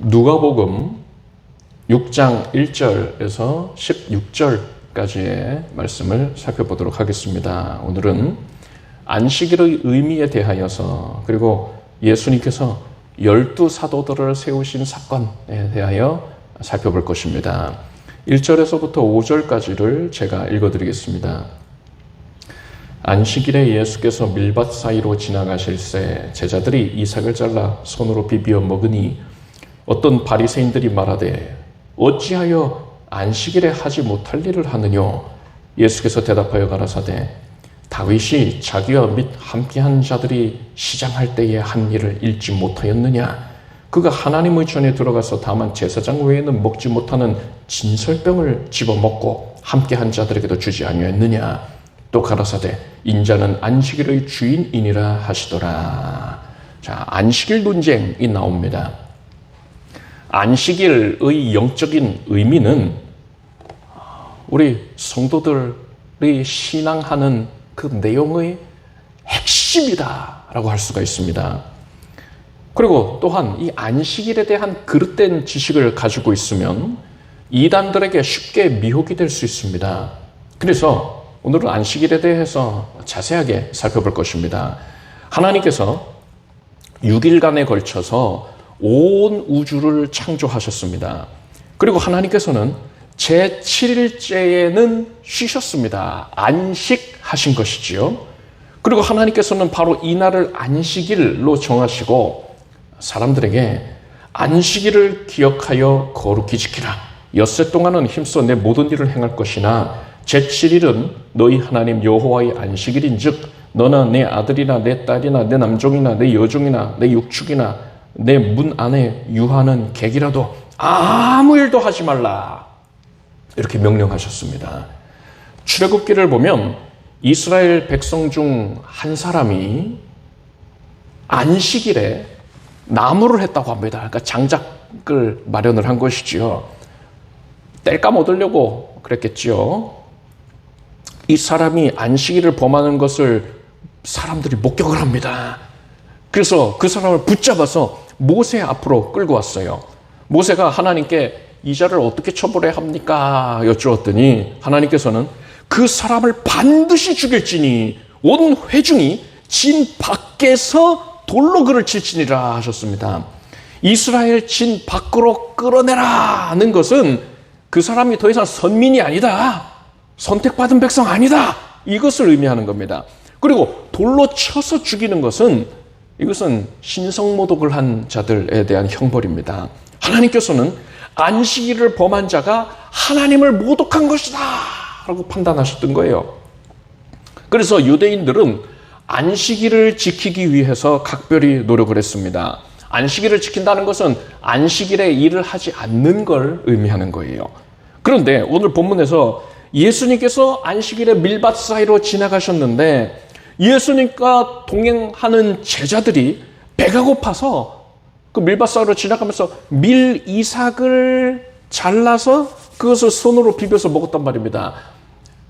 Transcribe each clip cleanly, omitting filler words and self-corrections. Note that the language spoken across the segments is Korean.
누가복음 6장 1절에서 16절까지의 말씀을 살펴보도록 하겠습니다. 오늘은 안식일의 의미에 대하여서 그리고 예수님께서 12사도들을 세우신 사건에 대하여 살펴볼 것입니다. 1절에서부터 5절까지를 제가 읽어드리겠습니다. 안식일에 예수께서 밀밭 사이로 지나가실새 제자들이 이삭을 잘라 손으로 비비어 먹으니 어떤 바리새인들이 말하되 어찌하여 안식일에 하지 못할 일을 하느뇨? 예수께서 대답하여 가라사대 다윗이 자기와 및 함께한 자들이 시장할 때에 한 일을 읽지 못하였느냐? 그가 하나님의 전에 들어가서 다만 제사장 외에는 먹지 못하는 진설병을 집어먹고 함께한 자들에게도 주지 아니하였느냐? 또 가라사대 인자는 안식일의 주인이니라 하시더라. 자, 안식일 논쟁이 나옵니다. 안식일의 영적인 의미는 우리 성도들이 신앙하는 그 내용의 핵심이다라고 할 수가 있습니다. 그리고 또한 이 안식일에 대한 그릇된 지식을 가지고 있으면 이단들에게 쉽게 미혹이 될 수 있습니다. 그래서 오늘은 안식일에 대해서 자세하게 살펴볼 것입니다. 하나님께서 6일간에 걸쳐서 온 우주를 창조하셨습니다. 그리고 하나님께서는 제7일째에는 쉬셨습니다. 안식하신 것이지요. 그리고 하나님께서는 바로 이 날을 안식일로 정하시고 사람들에게 안식일을 기억하여 거룩히 지키라. 엿새 동안은 힘써 내 모든 일을 행할 것이나 제7일은 너희 하나님 여호와의 안식일인즉 너나 내 아들이나 내 딸이나 내 남종이나 내 여종이나 내 육축이나 내 문 안에 유하는 객이라도 아무 일도 하지 말라. 이렇게 명령하셨습니다. 출애굽기를 보면 이스라엘 백성 중 한 사람이 안식일에 나무를 했다고 합니다. 그러니까 장작을 마련을 한 것이지요. 땔감 얻으려고 그랬겠지요. 이 사람이 안식일을 범하는 것을 사람들이 목격을 합니다. 그래서 그 사람을 붙잡아서 모세 앞으로 끌고 왔어요. 모세가 하나님께 이 자를 어떻게 처벌해야 합니까? 여쭈었더니 하나님께서는 그 사람을 반드시 죽일지니 온 회중이 진 밖에서 돌로 그를 칠지니라 하셨습니다. 이스라엘 진 밖으로 끌어내라는 것은 그 사람이 더 이상 선민이 아니다. 선택받은 백성 아니다. 이것을 의미하는 겁니다. 그리고 돌로 쳐서 죽이는 것은 이것은 신성모독을 한 자들에 대한 형벌입니다. 하나님께서는 안식일을 범한 자가 하나님을 모독한 것이다 라고 판단하셨던 거예요. 그래서 유대인들은 안식일을 지키기 위해서 각별히 노력을 했습니다. 안식일을 지킨다는 것은 안식일에 일을 하지 않는 걸 의미하는 거예요. 그런데 오늘 본문에서 예수님께서 안식일에 밀밭 사이로 지나가셨는데 예수님과 동행하는 제자들이 배가 고파서 그 밀밭 사이로 지나가면서 밀 이삭을 잘라서 그것을 손으로 비벼서 먹었단 말입니다.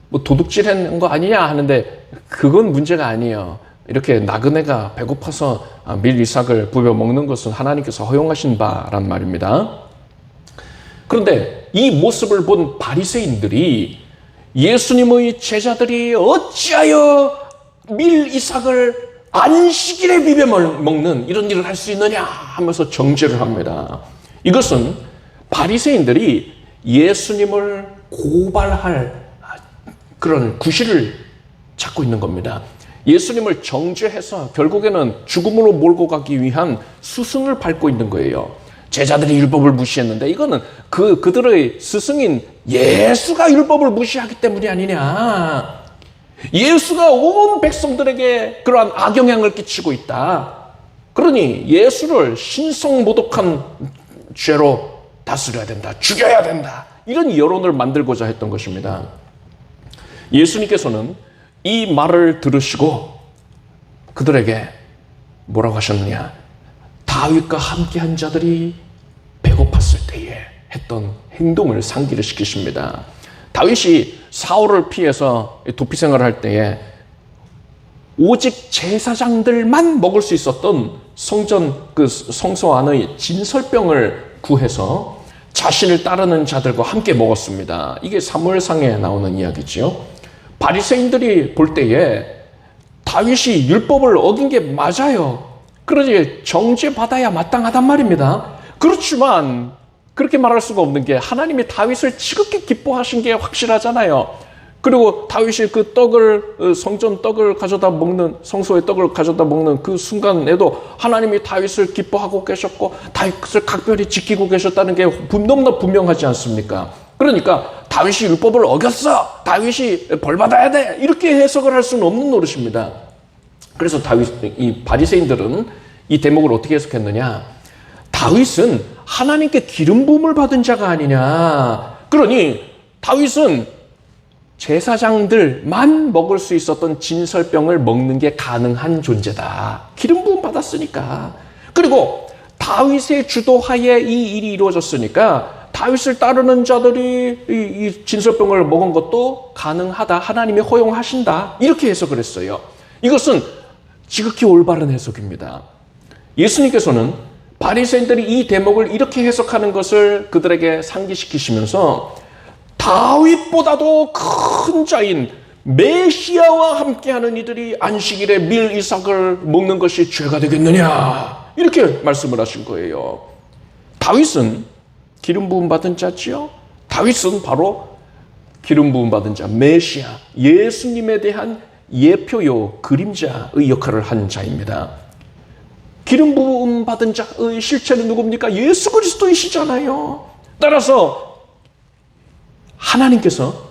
뭐 도둑질한 거 아니냐 하는데 그건 문제가 아니에요. 이렇게 나그네가 배고파서 밀 이삭을 부벼 먹는 것은 하나님께서 허용하신 바란 말입니다. 그런데 이 모습을 본 바리새인들이 예수님의 제자들이 어찌하여 밀 이삭을 안식일에 비벼 먹는 이런 일을 할 수 있느냐 하면서 정죄를 합니다. 이것은 바리새인들이 예수님을 고발할 그런 구실을 찾고 있는 겁니다. 예수님을 정죄해서 결국에는 죽음으로 몰고 가기 위한 수순을 밟고 있는 거예요. 제자들이 율법을 무시했는데 이거는 그들의 스승인 예수가 율법을 무시하기 때문이 아니냐. 예수가 온 백성들에게 그러한 악영향을 끼치고 있다. 그러니 예수를 신성모독한 죄로 다스려야 된다. 죽여야 된다. 이런 여론을 만들고자 했던 것입니다. 예수님께서는 이 말을 들으시고 그들에게 뭐라고 하셨느냐. 다윗과 함께한 자들이 배고팠을 때에 했던 행동을 상기를 시키십니다. 다윗이 사울을 피해서 도피 생활을 할 때에 오직 제사장들만 먹을 수 있었던 성전 그 성소 안의 진설병을 구해서 자신을 따르는 자들과 함께 먹었습니다. 이게 사무엘상에 나오는 이야기지요. 바리새인들이 볼 때에 다윗이 율법을 어긴 게 맞아요. 그러지 정죄받아야 마땅하단 말입니다. 그렇지만 그렇게 말할 수가 없는 게 하나님이 다윗을 지극히 기뻐하신 게 확실하잖아요. 그리고 다윗이 그 떡을 성전 떡을 가져다 먹는 성소의 떡을 가져다 먹는 그 순간에도 하나님이 다윗을 기뻐하고 계셨고 다윗을 각별히 지키고 계셨다는 게 너무나 분명하지 않습니까? 그러니까 다윗이 율법을 어겼어. 다윗이 벌 받아야 돼. 이렇게 해석을 할 수는 없는 노릇입니다. 그래서 이 바리새인들은 이 대목을 어떻게 해석했느냐? 다윗은 하나님께 기름 부음을 받은 자가 아니냐. 그러니 다윗은 제사장들만 먹을 수 있었던 진설병을 먹는 게 가능한 존재다. 기름 부음 받았으니까. 그리고 다윗의 주도하에 이 일이 이루어졌으니까 다윗을 따르는 자들이 이 진설병을 먹은 것도 가능하다. 하나님이 허용하신다. 이렇게 해석을 했어요. 이것은 지극히 올바른 해석입니다. 예수님께서는 바리새인들이 이 대목을 이렇게 해석하는 것을 그들에게 상기시키시면서 다윗보다도 큰 자인 메시아와 함께하는 이들이 안식일에 밀 이삭을 먹는 것이 죄가 되겠느냐 이렇게 말씀을 하신 거예요. 다윗은 기름 부음 받은 자지요. 다윗은 바로 기름 부음 받은 자 메시아 예수님에 대한 예표요 그림자의 역할을 한 자입니다. 기름 부음 받은 자의 실체는 누굽니까? 예수 그리스도이시잖아요. 따라서 하나님께서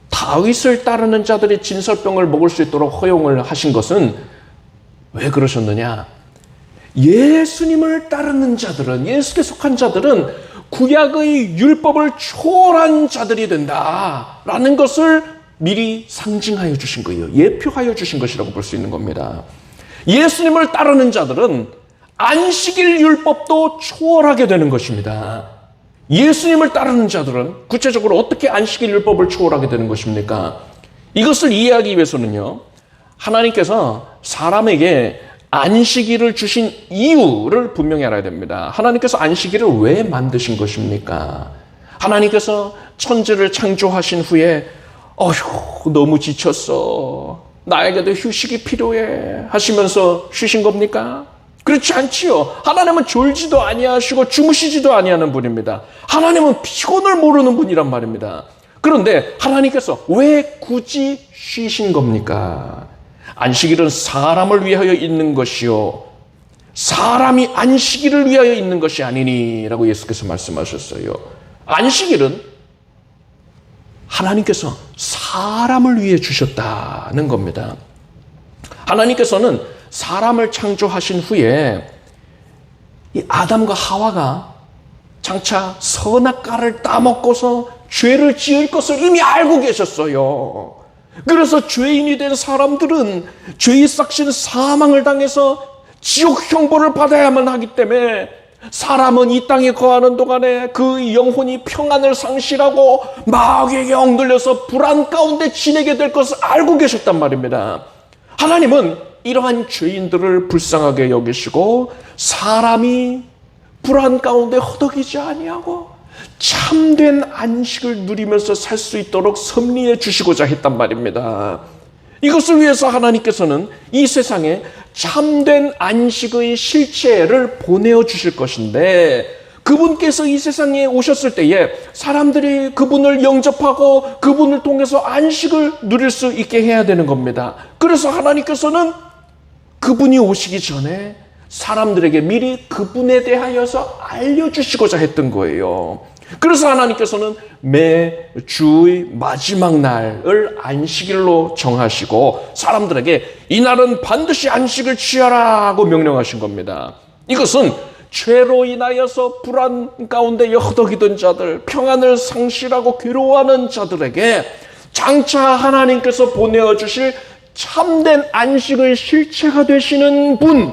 다윗을 따르는 자들이 진설병을 먹을 수 있도록 허용을 하신 것은 왜 그러셨느냐? 예수님을 따르는 자들은, 예수께 속한 자들은 구약의 율법을 초월한 자들이 된다라는 것을 미리 상징하여 주신 거예요. 예표하여 주신 것이라고 볼 수 있는 겁니다. 예수님을 따르는 자들은 안식일 율법도 초월하게 되는 것입니다. 예수님을 따르는 자들은 구체적으로 어떻게 안식일 율법을 초월하게 되는 것입니까? 이것을 이해하기 위해서는요, 하나님께서 사람에게 안식일을 주신 이유를 분명히 알아야 됩니다. 하나님께서 안식일을 왜 만드신 것입니까? 하나님께서 천지를 창조하신 후에 어휴 너무 지쳤어. 나에게도 휴식이 필요해 하시면서 쉬신 겁니까? 그렇지 않지요. 하나님은 졸지도 아니하시고 주무시지도 아니하는 분입니다. 하나님은 피곤을 모르는 분이란 말입니다. 그런데 하나님께서 왜 굳이 쉬신 겁니까? 안식일은 사람을 위하여 있는 것이요 사람이 안식일을 위하여 있는 것이 아니니 라고 예수께서 말씀하셨어요. 안식일은 하나님께서 사람을 위해 주셨다는 겁니다. 하나님께서는 사람을 창조하신 후에 이 아담과 하와가 장차 선악과를 따먹고서 죄를 지을 것을 이미 알고 계셨어요. 그래서 죄인이 된 사람들은 죄의 싹신 사망을 당해서 지옥 형벌을 받아야만 하기 때문에 사람은 이 땅에 거하는 동안에 그 영혼이 평안을 상실하고 마귀에게 억눌려서 불안 가운데 지내게 될 것을 알고 계셨단 말입니다. 하나님은 이러한 죄인들을 불쌍하게 여기시고 사람이 불안 가운데 허덕이지 아니하고 참된 안식을 누리면서 살 수 있도록 섭리해 주시고자 했단 말입니다. 이것을 위해서 하나님께서는 이 세상에 참된 안식의 실체를 보내어 주실 것인데 그분께서 이 세상에 오셨을 때에 사람들이 그분을 영접하고 그분을 통해서 안식을 누릴 수 있게 해야 되는 겁니다. 그래서 하나님께서는 그분이 오시기 전에 사람들에게 미리 그분에 대하여서 알려주시고자 했던 거예요. 그래서 하나님께서는 매 주의 마지막 날을 안식일로 정하시고 사람들에게 이날은 반드시 안식을 취하라고 명령하신 겁니다. 이것은 죄로 인하여서 불안 가운데 허덕이던 자들, 평안을 상실하고 괴로워하는 자들에게 장차 하나님께서 보내어 주실 참된 안식의 실체가 되시는 분,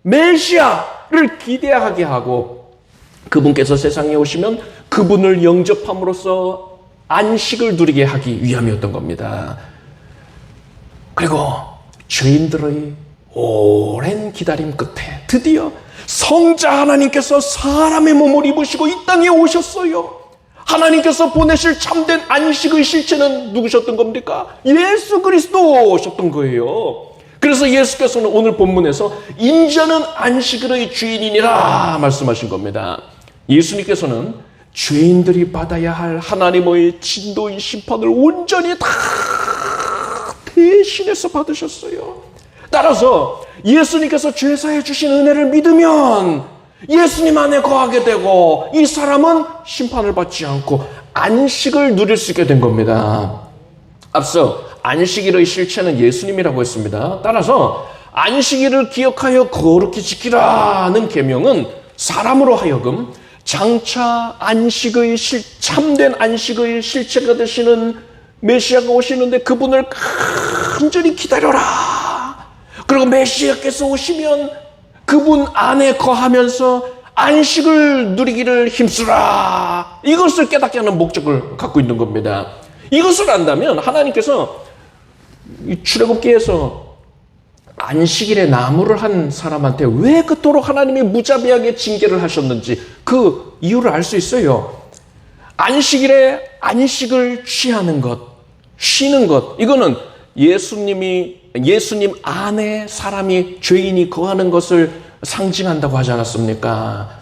메시아를 기대하게 하고 그분께서 세상에 오시면 그분을 영접함으로써 안식을 누리게 하기 위함이었던 겁니다. 그리고 죄인들의 오랜 기다림 끝에 드디어 성자 하나님께서 사람의 몸을 입으시고 이 땅에 오셨어요. 하나님께서 보내실 참된 안식의 실체는 누구셨던 겁니까? 예수 그리스도셨던 거예요. 그래서 예수께서는 오늘 본문에서 인자는 안식일의 주인이니라 말씀하신 겁니다. 예수님께서는 죄인들이 받아야 할 하나님의 진노의 심판을 온전히 다 대신해서 받으셨어요. 따라서 예수님께서 죄사해 주신 은혜를 믿으면 예수님 안에 거하게 되고 이 사람은 심판을 받지 않고 안식을 누릴 수 있게 된 겁니다. 앞서 안식일의 실체는 예수님이라고 했습니다. 따라서 안식일을 기억하여 거룩히 지키라는 계명은 사람으로 하여금 장차 안식의 참된 안식의 실체가 되시는 메시아가 오시는데 그분을 간절히 기다려라. 그리고 메시아께서 오시면 그분 안에 거하면서 안식을 누리기를 힘쓰라. 이것을 깨닫게 하는 목적을 갖고 있는 겁니다. 이것을 안다면 하나님께서 출애굽기에서 안식일에 나무를 한 사람한테 왜 그토록 하나님이 무자비하게 징계를 하셨는지 그 이유를 알 수 있어요. 안식일에 안식을 취하는 것, 쉬는 것, 이거는 예수님 안에 사람이 죄인이 거하는 것을 상징한다고 하지 않았습니까?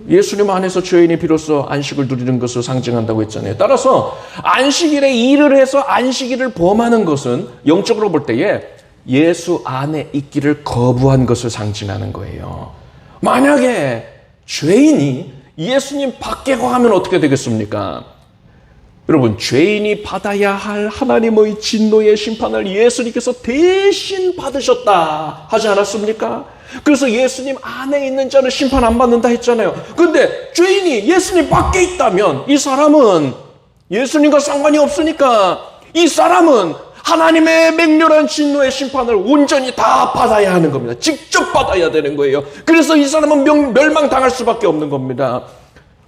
예수님 안에서 죄인이 비로소 안식을 누리는 것을 상징한다고 했잖아요. 따라서 안식일에 일을 해서 안식일을 범하는 것은 영적으로 볼 때에 예수 안에 있기를 거부한 것을 상징하는 거예요. 만약에 죄인이 예수님 밖에 거하면 어떻게 되겠습니까? 여러분, 죄인이 받아야 할 하나님의 진노의 심판을 예수님께서 대신 받으셨다 하지 않았습니까? 그래서 예수님 안에 있는 자는 심판 안 받는다 했잖아요. 그런데 죄인이 예수님 밖에 있다면 이 사람은 예수님과 상관이 없으니까 이 사람은 하나님의 맹렬한 진노의 심판을 온전히 다 받아야 하는 겁니다. 직접 받아야 되는 거예요. 그래서 이 사람은 멸망당할 수밖에 없는 겁니다.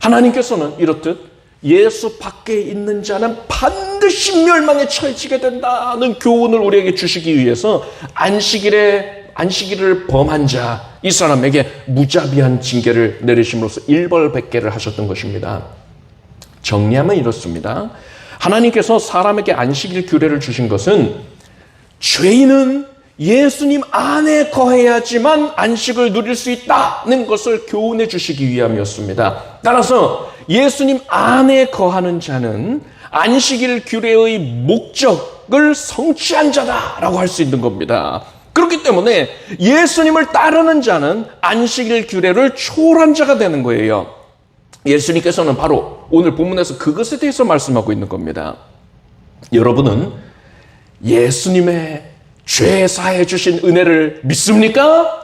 하나님께서는 이렇듯 예수 밖에 있는 자는 반드시 멸망에 처해지게 된다는 교훈을 우리에게 주시기 위해서 안식일을 범한 자, 이 사람에게 무자비한 징계를 내리심으로써 일벌백계를 하셨던 것입니다. 정리하면 이렇습니다. 하나님께서 사람에게 안식일 규례를 주신 것은 죄인은 예수님 안에 거해야지만 안식을 누릴 수 있다는 것을 교훈해 주시기 위함이었습니다. 따라서 예수님 안에 거하는 자는 안식일 규례의 목적을 성취한 자다라고 할 수 있는 겁니다. 그렇기 때문에 예수님을 따르는 자는 안식일 규례를 초월한 자가 되는 거예요. 예수님께서는 바로 오늘 본문에서 그것에 대해서 말씀하고 있는 겁니다. 여러분은 예수님의 죄 사해 주신 은혜를 믿습니까?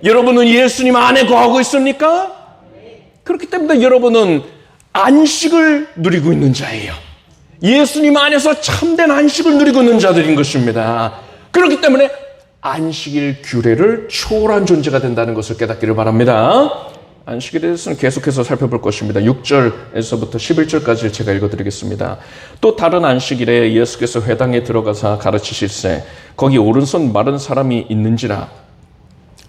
여러분은 예수님 안에 거하고 있습니까? 그렇기 때문에 여러분은 안식을 누리고 있는 자예요. 예수님 안에서 참된 안식을 누리고 있는 자들인 것입니다. 그렇기 때문에 안식일 규례를 초월한 존재가 된다는 것을 깨닫기를 바랍니다. 안식일에 대해서는 계속해서 살펴볼 것입니다. 6절에서부터 11절까지 제가 읽어드리겠습니다. 또 다른 안식일에 예수께서 회당에 들어가서 가르치실세 거기 오른손 마른 사람이 있는지라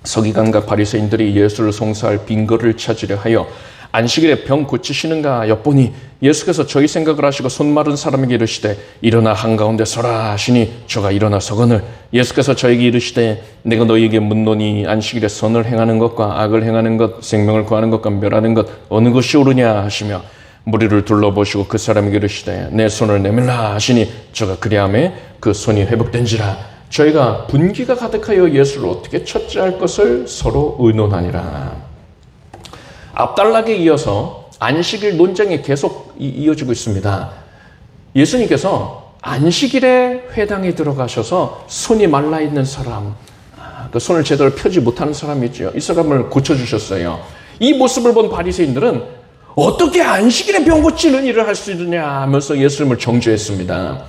서기관과 바리새인들이 예수를 송사할 빈거를 찾으려 하여 안식일에 병 고치시는가 엿보니 예수께서 저희 생각을 하시고 손 마른 사람에게 이르시되 일어나 한가운데 서라 하시니 저가 일어나 서거늘 예수께서 저에게 이르시되 내가 너희에게 묻노니 안식일에 선을 행하는 것과 악을 행하는 것 생명을 구하는 것과 멸하는 것 어느 것이 옳으냐 하시며 무리를 둘러보시고 그 사람에게 이르시되 내 손을 내밀라 하시니 저가 그리하매 그 손이 회복된지라 저희가 분기가 가득하여 예수를 어떻게 처치할 것을 서로 의논하니라. 앞단락에 이어서 안식일 논쟁이 계속 이어지고 있습니다. 예수님께서 안식일에 회당에 들어가셔서 손이 말라있는 사람, 그 손을 제대로 펴지 못하는 사람이 있죠. 이 사람을 고쳐주셨어요. 이 모습을 본 바리새인들은 어떻게 안식일에 병 고치는 일을 할 수 있느냐 하면서 예수님을 정죄했습니다.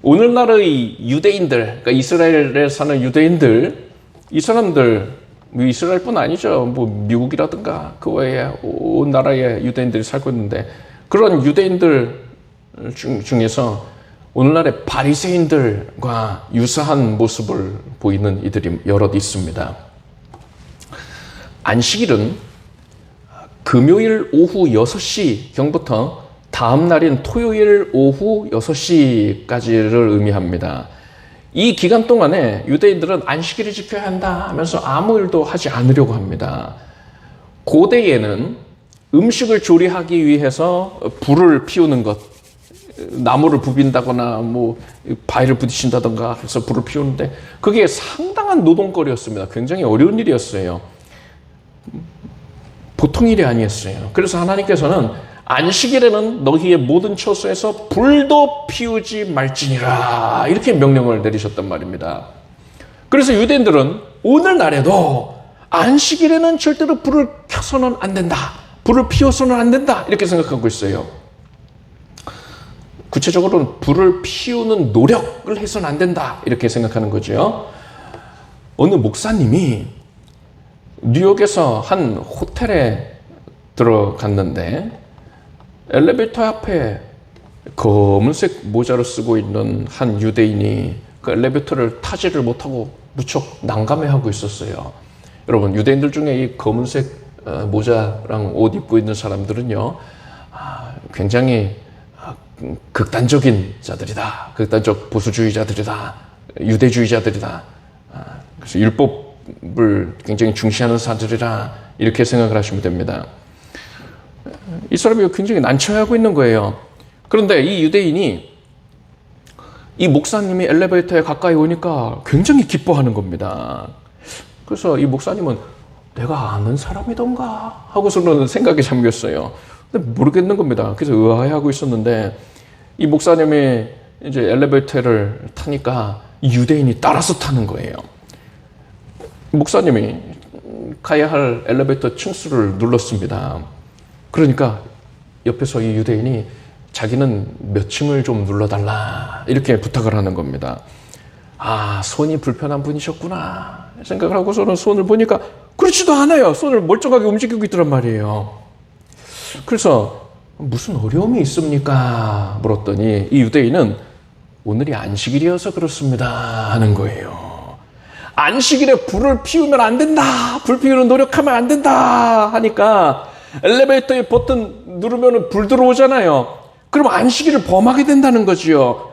오늘날의 유대인들, 그러니까 이스라엘에 사는 유대인들, 이 사람들 이스라엘뿐 아니죠. 뭐 미국이라든가 그 외에 온 나라의 유대인들이 살고 있는데 그런 유대인들 중에서 오늘날의 바리새인들과 유사한 모습을 보이는 이들이 여럿 있습니다. 안식일은 금요일 오후 6시경부터 다음 날인 토요일 오후 6시까지를 의미합니다. 이 기간 동안에 유대인들은 안식일을 지켜야 한다 하면서 아무 일도 하지 않으려고 합니다. 고대에는 음식을 조리하기 위해서 불을 피우는 것, 나무를 부빈다거나 뭐 바위를 부딪힌다던가 해서 불을 피우는데 그게 상당한 노동거리였습니다. 굉장히 어려운 일이었어요. 보통 일이 아니었어요. 그래서 하나님께서는 안식일에는 너희의 모든 처소에서 불도 피우지 말지니라 이렇게 명령을 내리셨단 말입니다. 그래서 유대인들은 오늘날에도 안식일에는 절대로 불을 켜서는 안 된다. 불을 피워서는 안 된다. 이렇게 생각하고 있어요. 구체적으로는 불을 피우는 노력을 해서는 안 된다. 이렇게 생각하는 거죠. 어느 목사님이 뉴욕에서 한 호텔에 들어갔는데 엘리베이터 앞에 검은색 모자를 쓰고 있는 한 유대인이 그 엘리베이터를 타지를 못하고 무척 난감해하고 있었어요. 여러분, 유대인들 중에 이 검은색 모자랑 옷 입고 있는 사람들은요, 굉장히 극단적인 자들이다. 극단적 보수주의자들이다. 유대주의자들이다. 그래서 율법을 굉장히 중시하는 사람들이라 이렇게 생각을 하시면 됩니다. 이 사람이 굉장히 난처해하고 있는 거예요. 그런데 이 유대인이 이 목사님이 엘리베이터에 가까이 오니까 굉장히 기뻐하는 겁니다. 그래서 이 목사님은 내가 아는 사람이던가 하고서는 생각에 잠겼어요. 근데 모르겠는 겁니다. 그래서 의아해하고 있었는데 이 목사님이 이제 엘리베이터를 타니까 이 유대인이 따라서 타는 거예요. 목사님이 가야 할 엘리베이터 층수를 눌렀습니다. 그러니까 옆에서 이 유대인이 자기는 몇 층을 좀 눌러달라 이렇게 부탁을 하는 겁니다. 아, 손이 불편한 분이셨구나 생각을 하고서는 손을 보니까 그렇지도 않아요. 손을 멀쩡하게 움직이고 있더란 말이에요. 그래서 무슨 어려움이 있습니까? 물었더니 이 유대인은 오늘이 안식일이어서 그렇습니다 하는 거예요. 안식일에 불을 피우면 안 된다. 불 피우는 노력하면 안 된다 하니까 엘리베이터의 버튼 누르면 불 들어오잖아요. 그럼 안식일을 범하게 된다는 거지요.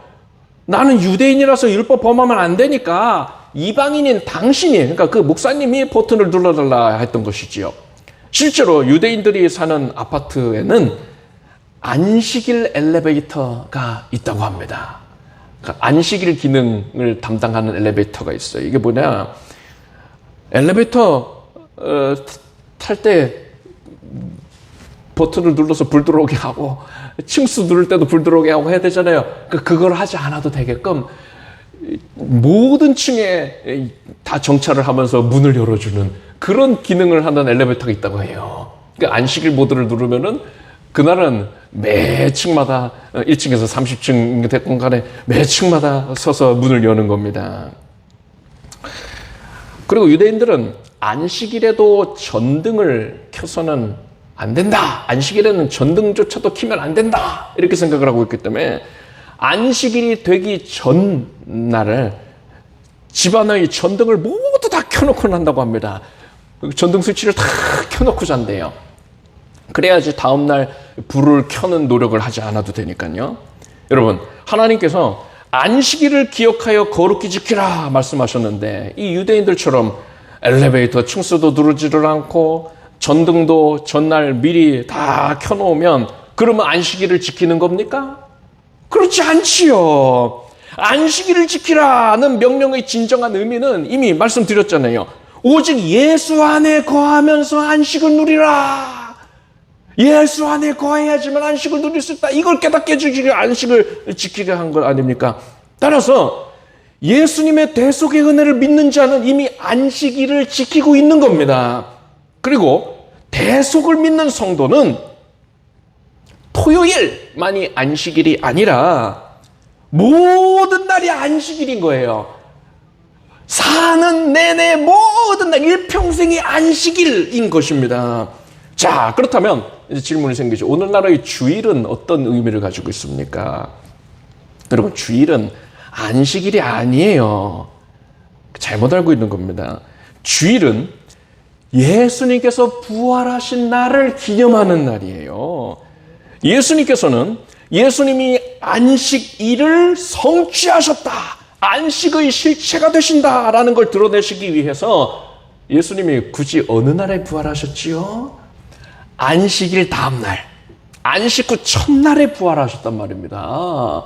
나는 유대인이라서 율법 범하면 안 되니까 이방인인 당신이, 그러니까 그 목사님이 버튼을 눌러달라 했던 것이지요. 실제로 유대인들이 사는 아파트에는 안식일 엘리베이터가 있다고 합니다. 그러니까 안식일 기능을 담당하는 엘리베이터가 있어요. 이게 뭐냐, 엘리베이터 탈 때 버튼을 눌러서 불 들어오게 하고 층수 누를 때도 불 들어오게 하고 해야 되잖아요. 그걸 하지 않아도 되게끔 모든 층에 다 정찰을 하면서 문을 열어주는 그런 기능을 하는 엘리베이터가 있다고 해요. 그러니까 안식일 모드를 누르면은 그날은 매 층마다 1층에서 30층 됐건 간에 매 층마다 서서 문을 여는 겁니다. 그리고 유대인들은 안식일에도 전등을 켜서는 안 된다. 안식일에는 전등조차도 켜면 안 된다. 이렇게 생각을 하고 있기 때문에 안식일이 되기 전날을 집안의 전등을 모두 다 켜놓고 난다고 합니다. 전등 스위치를 다 켜놓고 잔대요. 그래야지 다음날 불을 켜는 노력을 하지 않아도 되니까요. 여러분, 하나님께서 안식일을 기억하여 거룩히 지키라 말씀하셨는데 이 유대인들처럼 엘리베이터 층수도 누르지를 않고 전등도 전날 미리 다 켜놓으면 그러면 안식일을 지키는 겁니까? 그렇지 않지요. 안식일을 지키라는 명령의 진정한 의미는 이미 말씀드렸잖아요. 오직 예수 안에 거하면서 안식을 누리라. 예수 안에 거해야지만 안식을 누릴 수 있다. 이걸 깨닫게 해주시기 안식을 지키게 한 것 아닙니까? 따라서 예수님의 대속의 은혜를 믿는 자는 이미 안식일을 지키고 있는 겁니다. 그리고 대속을 믿는 성도는 토요일만이 안식일이 아니라 모든 날이 안식일인 거예요. 사는 내내 모든 날 일평생이 안식일인 것입니다. 자, 그렇다면 이제 질문이 생기죠. 오늘날의 주일은 어떤 의미를 가지고 있습니까? 여러분, 주일은 안식일이 아니에요. 잘못 알고 있는 겁니다. 주일은 예수님께서 부활하신 날을 기념하는 날이에요. 예수님께서는 예수님이 안식일을 성취하셨다, 안식의 실체가 되신다라는 걸 드러내시기 위해서 예수님이 굳이 어느 날에 부활하셨지요? 안식일 다음 날, 안식 후 첫날에 부활하셨단 말입니다.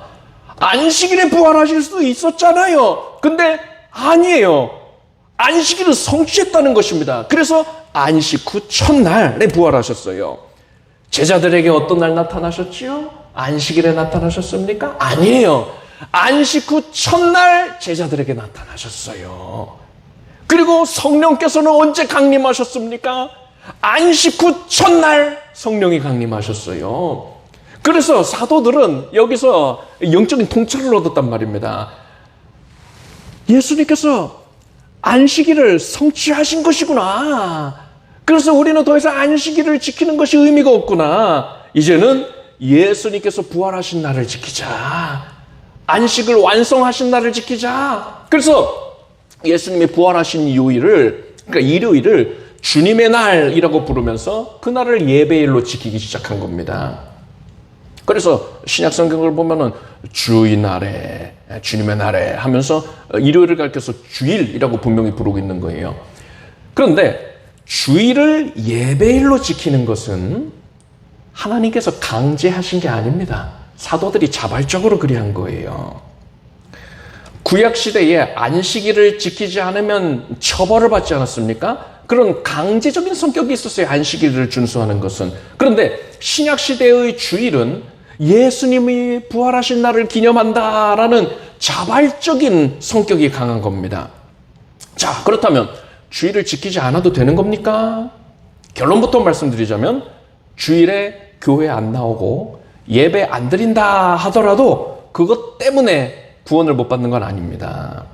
안식일에 부활하실 수도 있었잖아요. 근데 아니에요. 안식일을 성취했다는 것입니다. 그래서 안식 후 첫날에 부활하셨어요. 제자들에게 어떤 날 나타나셨지요? 안식일에 나타나셨습니까? 아니에요. 안식 후 첫날 제자들에게 나타나셨어요. 그리고 성령께서는 언제 강림하셨습니까? 안식 후 첫날 성령이 강림하셨어요. 그래서 사도들은 여기서 영적인 통찰을 얻었단 말입니다. 예수님께서 안식일을 성취하신 것이구나. 그래서 우리는 더 이상 안식일을 지키는 것이 의미가 없구나. 이제는 예수님께서 부활하신 날을 지키자. 안식을 완성하신 날을 지키자. 그래서 예수님이 부활하신 요일을, 그러니까 일요일을 주님의 날이라고 부르면서 그 날을 예배일로 지키기 시작한 겁니다. 그래서 신약 성경을 보면은 주의 날에, 주님의 날에 하면서 일요일을 가리켜서 주일이라고 분명히 부르고 있는 거예요. 그런데 주일을 예배일로 지키는 것은 하나님께서 강제하신 게 아닙니다. 사도들이 자발적으로 그리한 거예요. 구약시대에 안식일을 지키지 않으면 처벌을 받지 않았습니까? 그런 강제적인 성격이 있었어요. 안식일을 준수하는 것은. 그런데 신약시대의 주일은 예수님이 부활하신 날을 기념한다라는 자발적인 성격이 강한 겁니다. 자, 그렇다면 주일을 지키지 않아도 되는 겁니까? 결론부터 말씀드리자면 주일에 교회 안 나오고 예배 안 드린다 하더라도 그것 때문에 구원을 못 받는 건 아닙니다.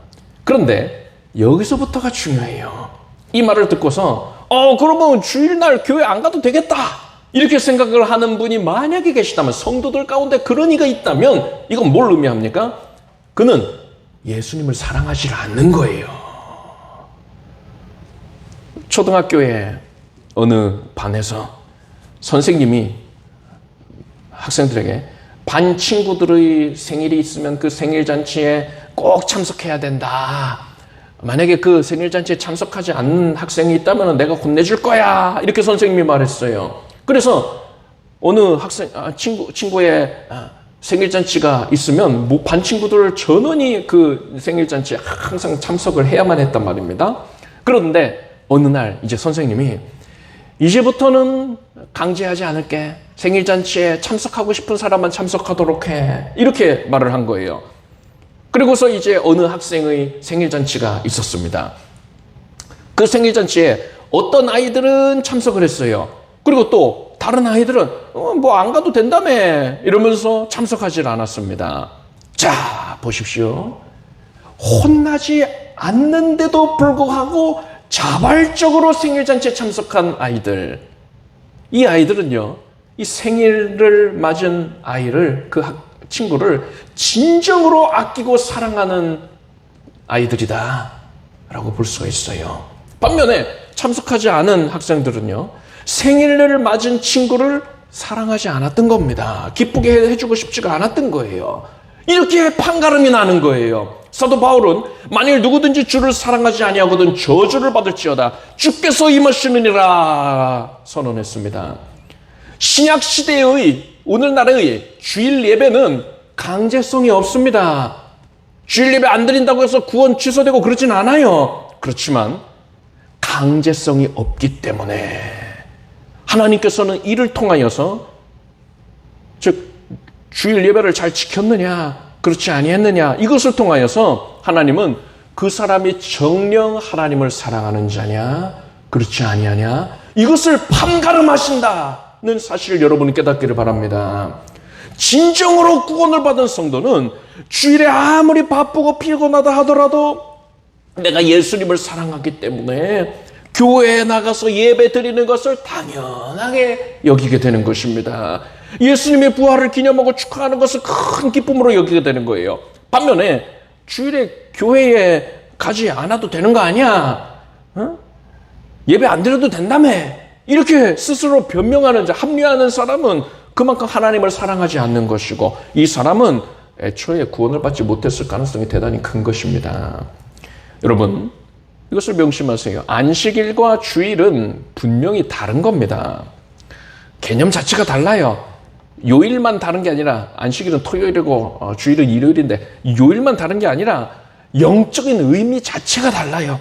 그런데 여기서부터가 중요해요. 이 말을 듣고서 그러면 주일날 교회 안 가도 되겠다 이렇게 생각을 하는 분이 만약에 계시다면, 성도들 가운데 그런 이가 있다면 이건 뭘 의미합니까? 그는 예수님을 사랑하지 않는 거예요. 초등학교에 어느 반에서 선생님이 학생들에게 반 친구들의 생일이 있으면 그 생일잔치에 꼭 참석해야 된다. 만약에 그 생일잔치에 참석하지 않는 학생이 있다면 내가 혼내줄 거야. 이렇게 선생님이 말했어요. 그래서 어느 친구의 생일잔치가 있으면 반 친구들 전원이 그 생일잔치에 항상 참석을 해야만 했단 말입니다. 그런데 어느 날 이제 선생님이 이제부터는 강제하지 않을게. 생일잔치에 참석하고 싶은 사람만 참석하도록 해. 이렇게 말을 한 거예요. 그리고서 이제 어느 학생의 생일잔치가 있었습니다. 그 생일잔치에 어떤 아이들은 참석을 했어요. 그리고 또 다른 아이들은 뭐 안 가도 된다며 이러면서 참석하지 않았습니다. 자, 보십시오. 혼나지 않는데도 불구하고 자발적으로 생일잔치에 참석한 아이들. 이 아이들은요, 이 생일을 맞은 아이를, 그 친구를 진정으로 아끼고 사랑하는 아이들이다 라고 볼 수가 있어요. 반면에 참석하지 않은 학생들은요, 생일을 맞은 친구를 사랑하지 않았던 겁니다. 기쁘게 해주고 싶지가 않았던 거예요. 이렇게 판가름이 나는 거예요. 사도 바울은 만일 누구든지 주를 사랑하지 아니하거든 저주를 받을지어다 주께서 임하시느니라 선언했습니다. 신약 시대의 오늘날의 주일 예배는 강제성이 없습니다. 주일 예배 안 드린다고 해서 구원 취소되고 그러진 않아요. 그렇지만 강제성이 없기 때문에 하나님께서는 이를 통하여서, 즉 주일 예배를 잘 지켰느냐 그렇지 아니했느냐 이것을 통하여서 하나님은 그 사람이 정녕 하나님을 사랑하는 자냐 그렇지 아니하냐 이것을 판가름하신다는 사실을 여러분이 깨닫기를 바랍니다. 진정으로 구원을 받은 성도는 주일에 아무리 바쁘고 피곤하다 하더라도 내가 예수님을 사랑하기 때문에 교회에 나가서 예배 드리는 것을 당연하게 여기게 되는 것입니다. 예수님의 부활을 기념하고 축하하는 것을 큰 기쁨으로 여기게 되는 거예요. 반면에 주일에 교회에 가지 않아도 되는 거 아니야? 예배 안 드려도 된다며 이렇게 스스로 변명하는 자, 합리화하는 사람은 그만큼 하나님을 사랑하지 않는 것이고 이 사람은 애초에 구원을 받지 못했을 가능성이 대단히 큰 것입니다. 여러분, 이것을 명심하세요. 안식일과 주일은 분명히 다른 겁니다. 개념 자체가 달라요. 요일만 다른 게 아니라, 안식일은 토요일이고 주일은 일요일인데 요일만 다른 게 아니라 영적인 의미 자체가 달라요.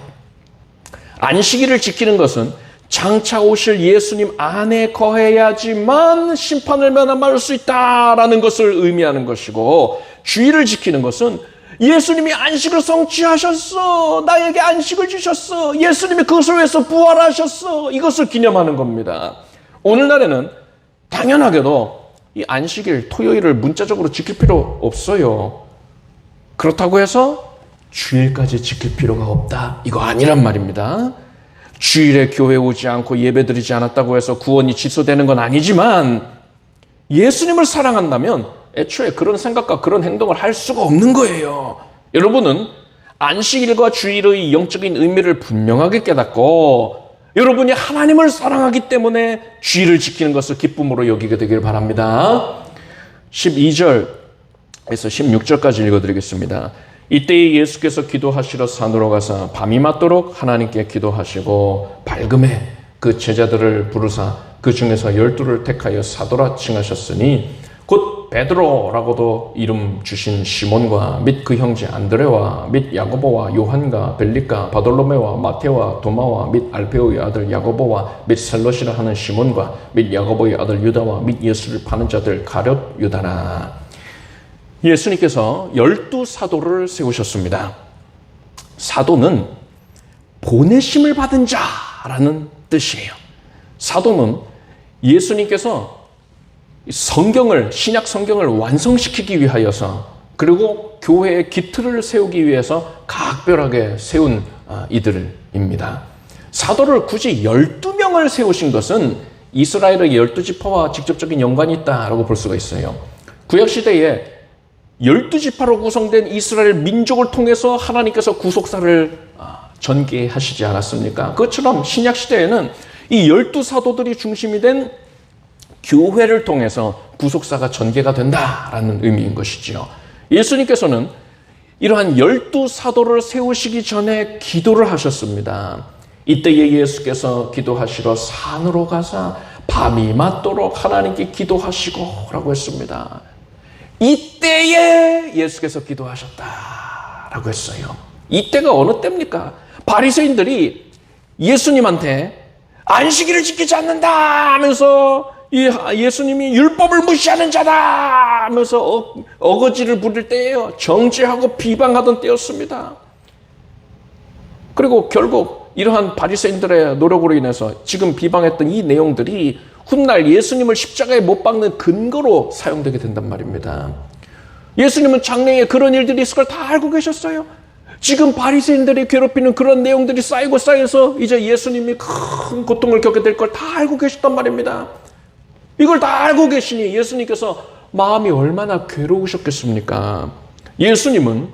안식일을 지키는 것은 장차 오실 예수님 안에 거해야지만 심판을 면함할 수 있다라는 것을 의미하는 것이고, 주일을 지키는 것은 예수님이 안식을 성취하셨어, 나에게 안식을 주셨어, 예수님이 그것을 위해서 부활하셨어, 이것을 기념하는 겁니다. 오늘날에는 당연하게도 이 안식일, 토요일을 문자적으로 지킬 필요 없어요. 그렇다고 해서 주일까지 지킬 필요가 없다, 이거 아니란 말입니다. 주일에 교회 오지 않고 예배드리지 않았다고 해서 구원이 취소되는 건 아니지만, 예수님을 사랑한다면 애초에 그런 생각과 그런 행동을 할 수가 없는 거예요. 여러분은 안식일과 주일의 영적인 의미를 분명하게 깨닫고, 여러분이 하나님을 사랑하기 때문에 주일을 지키는 것을 기쁨으로 여기게 되길 바랍니다. 12절에서 16절까지 읽어드리겠습니다. 이때에 예수께서 기도하시러 산으로 가사 밤이 맞도록 하나님께 기도하시고 밝음에 그 제자들을 부르사 그 중에서 12를 택하여 사도라 칭하셨으니 곧 베드로라고도 이름 주신 시몬과 및 그 형제 안드레와 및 야고보와 요한과 벨리가 바돌로메와 마테와 도마와 및 알페오의 아들 야고보와 및 셀롯이라 하는 시몬과 및 야고보의 아들 유다와 및 예수를 파는 자들 가룟 유다라. 예수님께서 12사도를 세우셨습니다. 사도는 보내심을 받은 자라는 뜻이에요. 사도는 예수님께서 성경을, 신약 성경을 완성시키기 위하여서, 그리고 교회의 기틀을 세우기 위해서 각별하게 세운 이들입니다. 사도를 굳이 12명을 세우신 것은 이스라엘의 12지파와 직접적인 연관이 있다라고 볼 수가 있어요. 구약시대에 12지파로 구성된 이스라엘 민족을 통해서 하나님께서 구속사를 전개하시지 않았습니까? 그것처럼 신약시대에는 이 12사도들이 중심이 된 교회를 통해서 구속사가 전개가 된다라는 의미인 것이지요. 예수님께서는 이러한 12사도를 세우시기 전에 기도를 하셨습니다. 이때에 예수께서 기도하시러 산으로 가사 밤이 맞도록 하나님께 기도하시고 라고 했습니다. 이때에 예수께서 기도하셨다라고 했어요. 이때가 어느 때입니까? 바리새인들이 예수님한테 안식일을 지키지 않는다 하면서 예수님이 율법을 무시하는 자다 하면서 어거지를 부릴 때예요. 정죄하고 비방하던 때였습니다. 그리고 결국 이러한 바리새인들의 노력으로 인해서 지금 비방했던 이 내용들이 훗날 예수님을 십자가에 못 박는 근거로 사용되게 된단 말입니다. 예수님은 장래에 그런 일들이 있을 걸 다 알고 계셨어요. 지금 바리새인들이 괴롭히는 그런 내용들이 쌓이고 쌓여서 이제 예수님이 큰 고통을 겪게 될 걸 다 알고 계셨단 말입니다. 이걸 다 알고 계시니 예수님께서 마음이 얼마나 괴로우셨겠습니까? 예수님은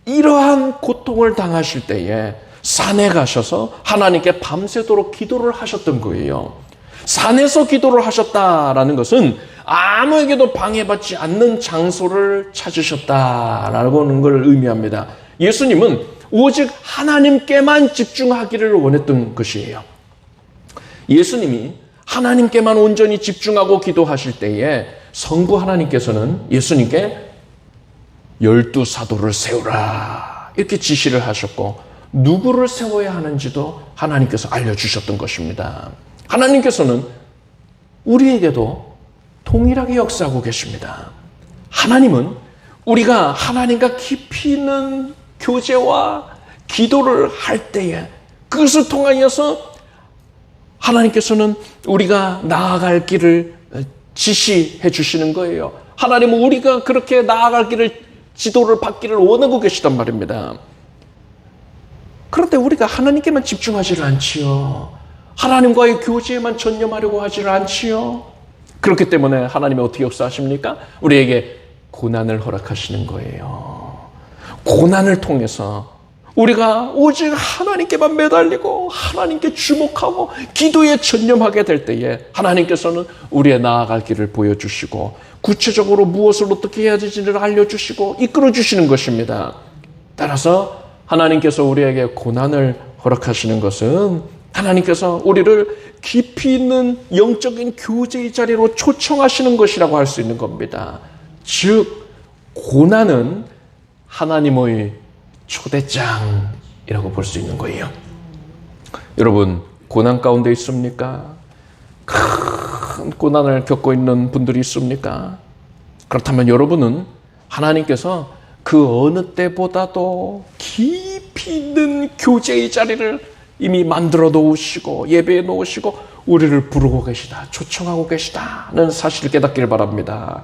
이러한 고통을 당하실 때에 산에 가셔서 하나님께 밤새도록 기도를 하셨던 거예요. 산에서 기도를 하셨다라는 것은 아무에게도 방해받지 않는 장소를 찾으셨다라는 걸 의미합니다. 예수님은 오직 하나님께만 집중하기를 원했던 것이에요. 예수님이 하나님께만 온전히 집중하고 기도하실 때에 성부 하나님께서는 예수님께 12사도를 세우라 이렇게 지시를 하셨고, 누구를 세워야 하는지도 하나님께서 알려주셨던 것입니다. 하나님께서는 우리에게도 동일하게 역사하고 계십니다. 하나님은 우리가 하나님과 깊이 있는 교제와 기도를 할 때에 그것을 통하여서 하나님께서는 우리가 나아갈 길을 지시해 주시는 거예요. 하나님은 우리가 그렇게 나아갈 길을, 지도를 받기를 원하고 계시단 말입니다. 그런데 우리가 하나님께만 집중하지를 않지요. 하나님과의 교제에만 전념하려고 하지를 않지요. 그렇기 때문에 하나님이 어떻게 역사하십니까? 우리에게 고난을 허락하시는 거예요. 고난을 통해서 우리가 오직 하나님께만 매달리고 하나님께 주목하고 기도에 전념하게 될 때에 하나님께서는 우리의 나아갈 길을 보여주시고 구체적으로 무엇을 어떻게 해야 되는지를 알려주시고 이끌어주시는 것입니다. 따라서 하나님께서 우리에게 고난을 허락하시는 것은 하나님께서 우리를 깊이 있는 영적인 교제의 자리로 초청하시는 것이라고 할 수 있는 겁니다. 즉 고난은 하나님의 초대장이라고 볼 수 있는 거예요. 여러분 고난 가운데 있습니까? 큰 고난을 겪고 있는 분들이 있습니까? 그렇다면 여러분은 하나님께서 그 어느 때보다도 깊이 있는 교제의 자리를 이미 만들어 놓으시고 예배해 놓으시고 우리를 부르고 계시다, 초청하고 계시다는 사실을 깨닫기를 바랍니다.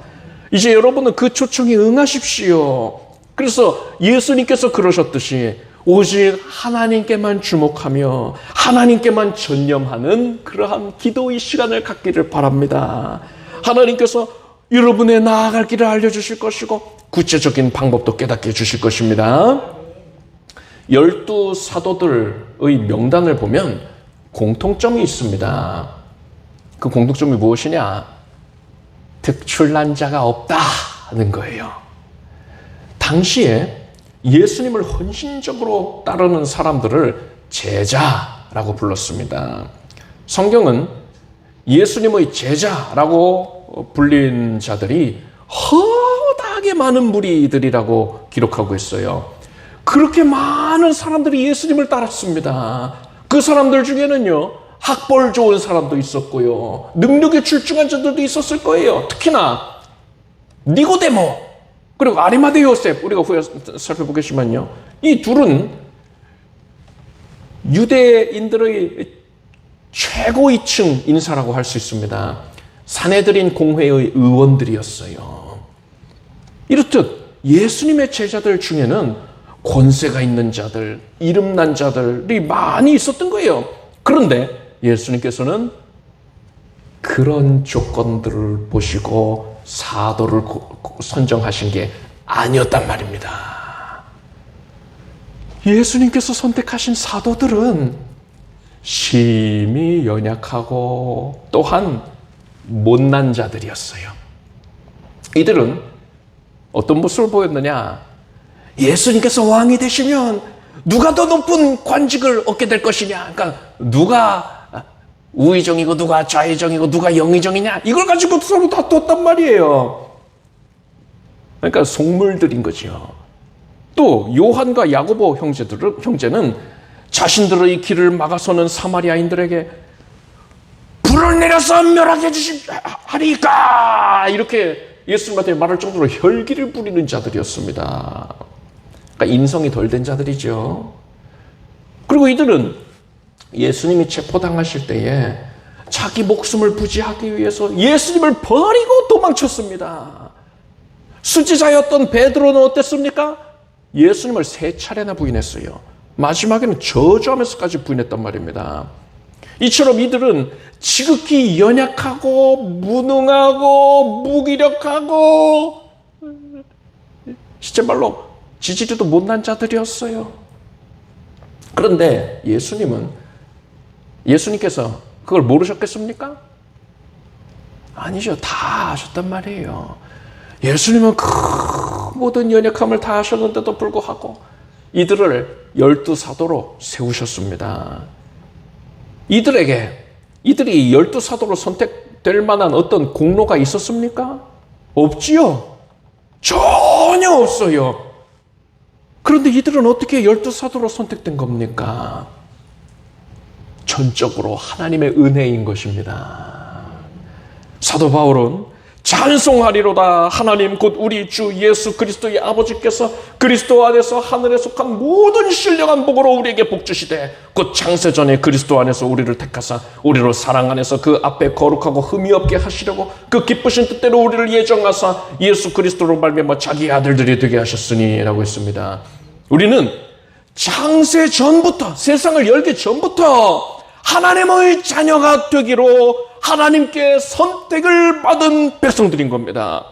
이제 여러분은 그 초청에 응하십시오. 그래서 예수님께서 그러셨듯이 오직 하나님께만 주목하며 하나님께만 전념하는 그러한 기도의 시간을 갖기를 바랍니다. 하나님께서 여러분의 나아갈 길을 알려주실 것이고 구체적인 방법도 깨닫게 해주실 것입니다. 12 사도들의 명단을 보면 공통점이 있습니다. 그 공통점이 무엇이냐? 특출난 자가 없다는 거예요. 당시에 예수님을 헌신적으로 따르는 사람들을 제자라고 불렀습니다. 성경은 예수님의 제자라고 불린 자들이 허다하게 많은 무리들이라고 기록하고 있어요. 그렇게 많은 사람들이 예수님을 따랐습니다. 그 사람들 중에는요, 학벌 좋은 사람도 있었고요, 능력에 출중한 자들도 있었을 거예요. 특히나 니고데모 그리고 아리마대 요셉, 우리가 후에 살펴보겠지만요, 이 둘은 유대인들의 최고위층 인사라고 할 수 있습니다. 산헤드린 공회의 의원들이었어요. 이렇듯 예수님의 제자들 중에는 권세가 있는 자들, 이름난 자들이 많이 있었던 거예요. 그런데 예수님께서는 그런 조건들을 보시고 사도를 선정하신 게 아니었단 말입니다. 예수님께서 선택하신 사도들은 심히 연약하고 또한 못난 자들이었어요. 이들은 어떤 모습을 보였느냐? 예수님께서 왕이 되시면 누가 더 높은 관직을 얻게 될 것이냐? 그러니까 누가 우의정이고 누가 좌의정이고 누가 영의정이냐? 이걸 가지고 서로 다투었단 말이에요. 그러니까 속물들인 거죠. 또 요한과 야고보 형제는 자신들의 길을 막아서는 사마리아인들에게 불을 내려서 멸하게 하리까 이렇게 예수님한테 말할 정도로 혈기를 부리는 자들이었습니다. 그러니까 인성이 덜 된 자들이죠. 그리고 이들은 예수님이 체포당하실 때에 자기 목숨을 부지하기 위해서 예수님을 버리고 도망쳤습니다. 수지자였던 베드로는 어땠습니까? 예수님을 3차례나 부인했어요. 마지막에는 저주하면서까지 부인했단 말입니다. 이처럼 이들은 지극히 연약하고 무능하고 무기력하고 진짜 말로 지지리도 못난 자들이었어요. 그런데 예수님께서 그걸 모르셨겠습니까? 아니죠. 다 아셨단 말이에요. 예수님은 그 모든 연약함을 다 아셨는데도 불구하고 이들을 12 사도로 세우셨습니다. 이들이 12 사도로 선택될 만한 어떤 공로가 있었습니까? 없지요. 전혀 없어요. 그런데 이들은 어떻게 12 사도로 선택된 겁니까? 전적으로 하나님의 은혜인 것입니다. 사도 바울은 찬송하리로다 하나님 곧 우리 주 예수 그리스도의 아버지께서 그리스도 안에서 하늘에 속한 모든 신령한 복으로 우리에게 복 주시되 곧 창세전에 그리스도 안에서 우리를 택하사 우리로 사랑 안에서 그 앞에 거룩하고 흠이 없게 하시려고 그 기쁘신 뜻대로 우리를 예정하사 예수 그리스도로 말미암아 자기 아들들이 되게 하셨으니 라고 했습니다. 우리는 창세전부터, 세상을 열기 전부터 하나님의 자녀가 되기로 하나님께 선택을 받은 백성들인 겁니다.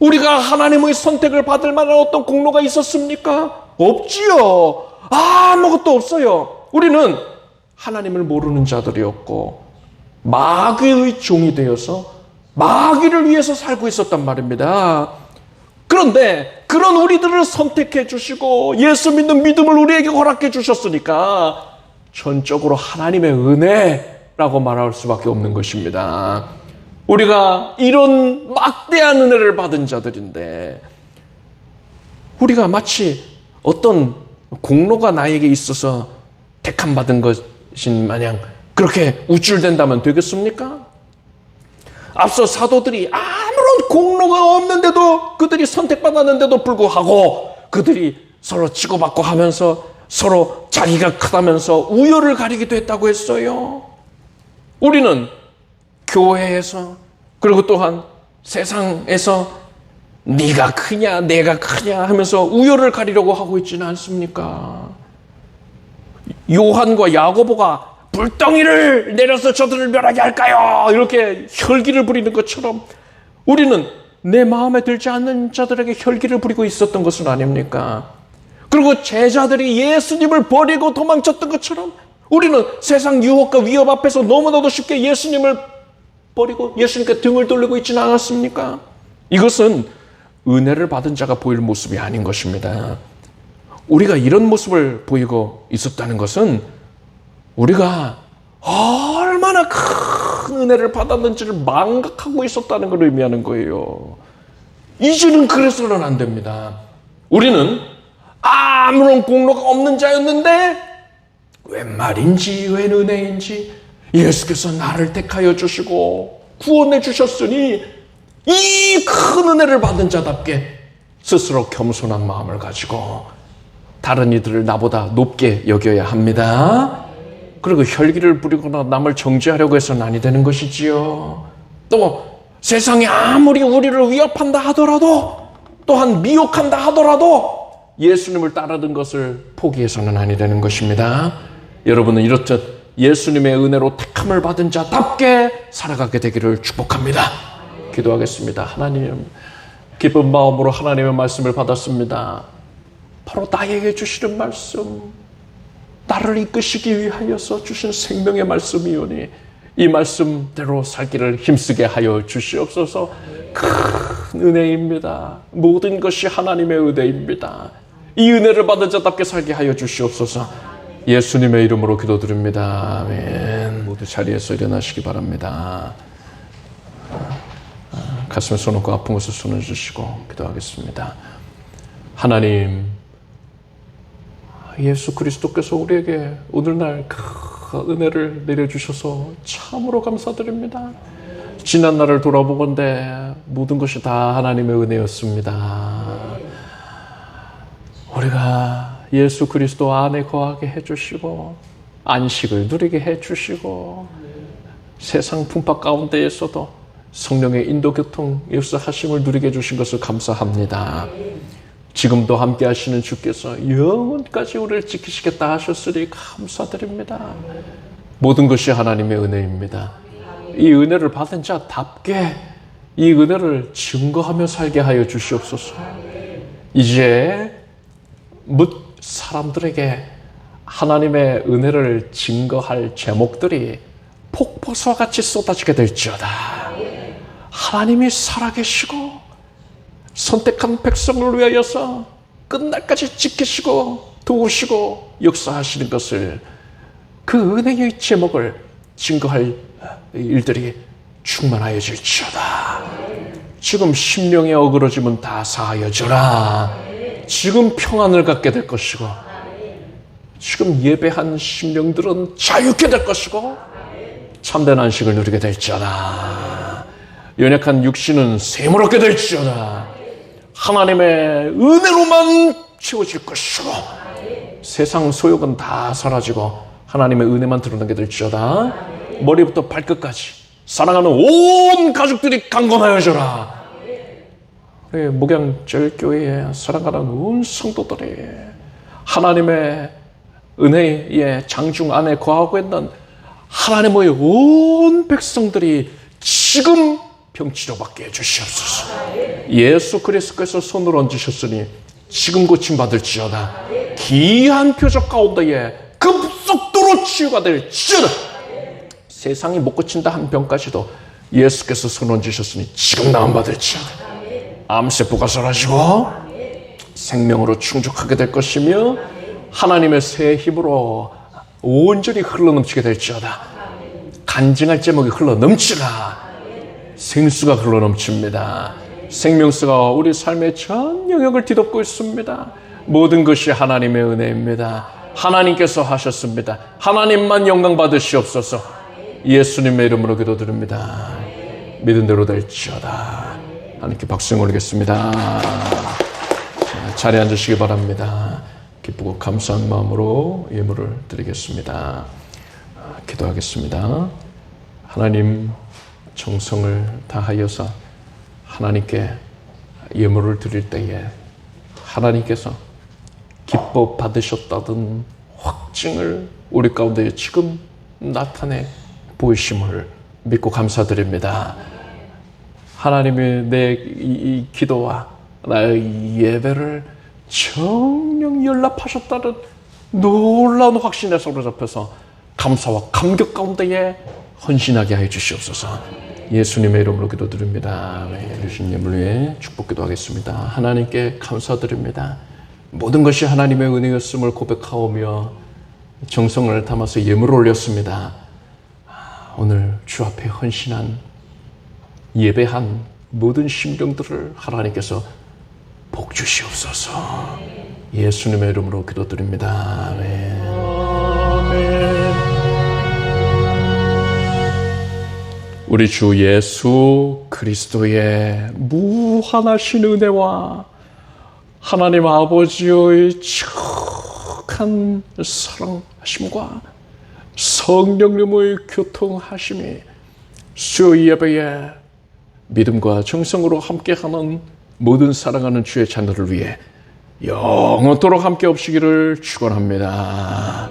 우리가 하나님의 선택을 받을 만한 어떤 공로가 있었습니까? 없지요. 아무것도 없어요. 우리는 하나님을 모르는 자들이었고 마귀의 종이 되어서 마귀를 위해서 살고 있었단 말입니다. 그런데 그런 우리들을 선택해 주시고 예수 믿는 믿음을 우리에게 허락해 주셨으니까 전적으로 하나님의 은혜라고 말할 수밖에 없는 것입니다. 우리가 이런 막대한 은혜를 받은 자들인데 우리가 마치 어떤 공로가 나에게 있어서 택함받은 것인 마냥 그렇게 우쭐댄다면 되겠습니까? 앞서 사도들이 아무런 공로가 없는데도 그들이 선택받았는데도 불구하고 그들이 서로 치고받고 하면서 서로 자기가 크다면서 우열을 가리기도 했다고 했어요. 우리는 교회에서 그리고 또한 세상에서 네가 크냐 내가 크냐 하면서 우열을 가리려고 하고 있지는 않습니까? 요한과 야고보가 불덩이를 내려서 저들을 멸하게 할까요? 이렇게 혈기를 부리는 것처럼 우리는 내 마음에 들지 않는 자들에게 혈기를 부리고 있었던 것은 아닙니까? 그리고 제자들이 예수님을 버리고 도망쳤던 것처럼 우리는 세상 유혹과 위협 앞에서 너무나도 쉽게 예수님을 버리고 예수님께 등을 돌리고 있지는 않았습니까? 이것은 은혜를 받은 자가 보일 모습이 아닌 것입니다. 우리가 이런 모습을 보이고 있었다는 것은 우리가 얼마나 큰 은혜를 받았는지를 망각하고 있었다는 걸 의미하는 거예요. 이제는 그래서는 안 됩니다. 우리는 아무런 공로가 없는 자였는데 웬 말인지 웬 은혜인지 예수께서 나를 택하여 주시고 구원해 주셨으니 이 큰 은혜를 받은 자답게 스스로 겸손한 마음을 가지고 다른 이들을 나보다 높게 여겨야 합니다. 그리고 혈기를 부리거나 남을 정죄하려고 해서는 아니 되는 것이지요. 또 세상이 아무리 우리를 위협한다 하더라도 또한 미혹한다 하더라도 예수님을 따르는 것을 포기해서는 아니 되는 것입니다. 여러분은 이렇듯 예수님의 은혜로 택함을 받은 자답게 살아가게 되기를 축복합니다. 기도하겠습니다. 하나님, 기쁜 마음으로 하나님의 말씀을 받았습니다. 바로 나에게 주시는 말씀, 나를 이끄시기 위하여서 주신 생명의 말씀이오니 이 말씀대로 살기를 힘쓰게 하여 주시옵소서. 큰 은혜입니다. 모든 것이 하나님의 은혜입니다. 이 은혜를 받은 자답게 살게 하여 주시옵소서. 예수님의 이름으로 기도드립니다. 아멘. 모두 자리에서 일어나시기 바랍니다. 가슴에 손 얹고 아픈 곳에 손을 주시고 기도하겠습니다. 하나님, 예수 그리스도께서 우리에게 오늘날 큰 은혜를 내려주셔서 참으로 감사드립니다. 지난 날을 돌아보건대 모든 것이 다 하나님의 은혜였습니다. 우리가 예수 그리스도 안에 거하게 해주시고 안식을 누리게 해주시고 세상 풍파 가운데에서도 성령의 인도 교통 역사하심을 누리게 해주신 것을 감사합니다. 지금도 함께 하시는 주께서 영원까지 우리를 지키시겠다 하셨으니 감사드립니다. 모든 것이 하나님의 은혜입니다. 이 은혜를 받은 자답게 이 은혜를 증거하며 살게 하여 주시옵소서. 이제 묻 사람들에게 하나님의 은혜를 증거할 제목들이 폭포수와 같이 쏟아지게 될지어다. 하나님이 살아계시고 선택한 백성을 위하여서 끝날까지 지키시고 도우시고 역사하시는 것을 그 은혜의 제목을 증거할 일들이 충만하여 질지어다. 지금 심령의 어그러짐은 다 사하여져라. 지금 평안을 갖게 될 것이고 지금 예배한 심령들은 자유케 될 것이고 참된 안식을 누리게 될지어다. 연약한 육신은 샘을 얻게 될지어다. 하나님의 은혜로만 채워질 것이고 세상 소욕은 다 사라지고 하나님의 은혜만 드러나게 될지어다. 머리부터 발끝까지 사랑하는 온 가족들이 강건하여져라. 우리 목양절교회에 사랑하는 온 성도들이 하나님의 은혜의 장중 안에 거하고 있는 하나님의 온 백성들이 지금 병치료받게 해주시옵소서. 예수 그리스도께서 손을 얹으셨으니 지금 고침받을지어다. 기이한 표적 가운데에 급속도로 치유가 될지어다. 세상이 못 고친다 한 병까지도 예수께서 선언 주셨으니 지금 나음받을지어다. 암세포가 사라지고 생명으로 충족하게 될 것이며 하나님의 새 힘으로 온전히 흘러넘치게 될지어다. 간증할 제목이 흘러넘치라. 생수가 흘러넘칩니다. 생명수가 우리 삶의 전 영역을 뒤덮고 있습니다. 모든 것이 하나님의 은혜입니다. 하나님께서 하셨습니다. 하나님만 영광 받으시옵소서. 예수님의 이름으로 기도드립니다. 믿은 대로 될지어다. 하나님께 박수 올리겠습니다. 자리에 앉으시기 바랍니다. 기쁘고 감사한 마음으로 예물을 드리겠습니다. 기도하겠습니다. 하나님, 정성을 다하여서 하나님께 예물을 드릴 때에 하나님께서 기뻐 받으셨다던 확증을 우리 가운데 지금 나타내 보이심을 믿고 감사드립니다. 하나님의 내 이 기도와 나의 예배를 정녕 연락하셨다는 놀라운 확신에 사로잡혀서 감사와 감격 가운데에 헌신하게 하여 주시옵소서. 예수님의 이름으로 기도드립니다. 주신 예물 위에 축복 기도하겠습니다. 하나님께 감사드립니다. 모든 것이 하나님의 은혜였음을 고백하오며 정성을 담아서 예물을 올렸습니다. 오늘 주 앞에 헌신한 예배한 모든 심령들을 하나님께서 복 주시옵소서. 예수님의 이름으로 기도드립니다. 아멘. 우리 주 예수 그리스도의 무한하신 은혜와 하나님 아버지의 지극한 사랑하심과 성령님의 교통하심이 수요 예배에 믿음과 정성으로 함께하는 모든 사랑하는 주의 자녀를 위해 영원토록 함께 없시기를 축원합니다.